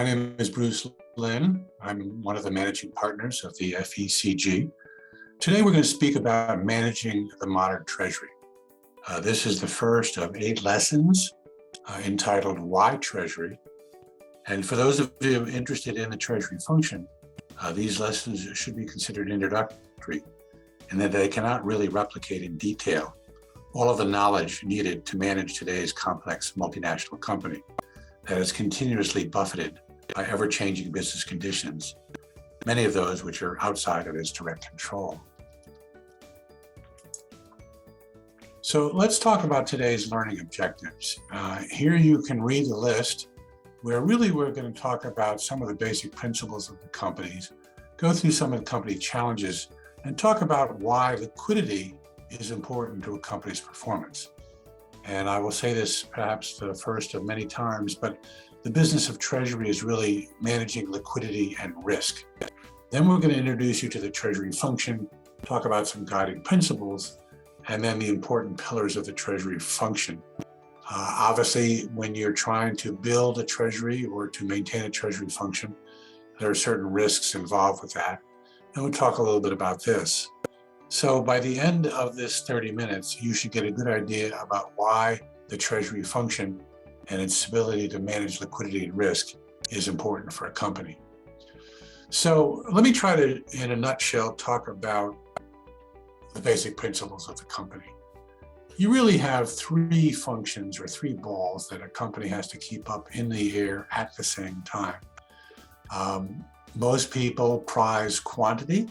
name is Bruce Lynn. I'm one of the managing partners of the FECG. Today we're going to speak about managing the modern Treasury. This is the first of 8 lessons entitled Why Treasury? And for those of you interested in the Treasury function, these lessons should be considered introductory and that they cannot really replicate in detail all of the knowledge needed to manage today's complex multinational company that is continuously buffeted by ever-changing business conditions, many of those which are outside of its direct control. So let's talk about today's learning objectives. Here you can read the list where really we're going to talk about some of the basic principles of the companies, go through some of the company challenges, and talk about why liquidity is important to a company's performance. And I will say this perhaps the first of many times, but the business of Treasury is really managing liquidity and risk. Then we're going to introduce you to the Treasury function, talk about some guiding principles, and then the important pillars of the Treasury function. Obviously, when you're trying to build a Treasury or to maintain a Treasury function, there are certain risks involved with that. And we'll talk a little bit about this. So by the end of this 30 minutes, you should get a good idea about why the Treasury function and its ability to manage liquidity and risk is important for a company. So let me try to, in a nutshell, talk about the basic principles of the company. You really have 3 functions or 3 balls that a company has to keep up in the air at the same time. Most people prize quantity.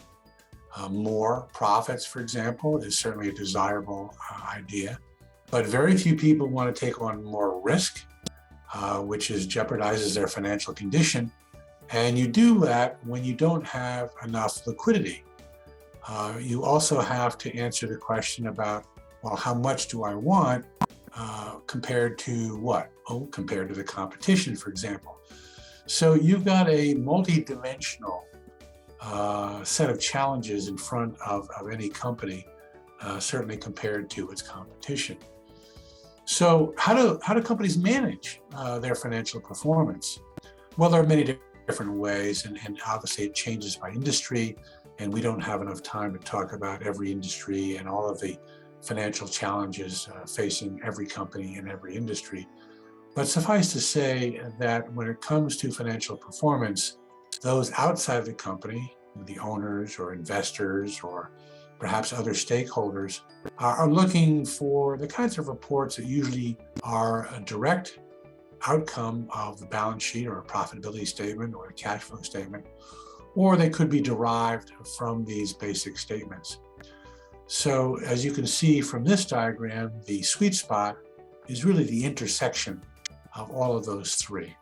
More profits, for example, is certainly a desirable idea. But very few people want to take on more risk, which jeopardizes their financial condition. And you do that when you don't have enough liquidity. You also have to answer the question about, well, how much do I want compared to what? Oh, compared to the competition, for example. So you've got a multi-dimensional set of challenges in front of any company, certainly compared to its competition. So how do companies manage their financial performance? Well, there are many different ways, and obviously it changes by industry, and we don't have enough time to talk about every industry and all of the financial challenges facing every company in every industry. But suffice to say that when it comes to financial performance, those outside the company, the owners or investors or perhaps other stakeholders, are looking for the kinds of reports that usually are a direct outcome of the balance sheet or a profitability statement or a cash flow statement, or they could be derived from these basic statements. So as you can see from this diagram, the sweet spot is really the intersection of all of those 3.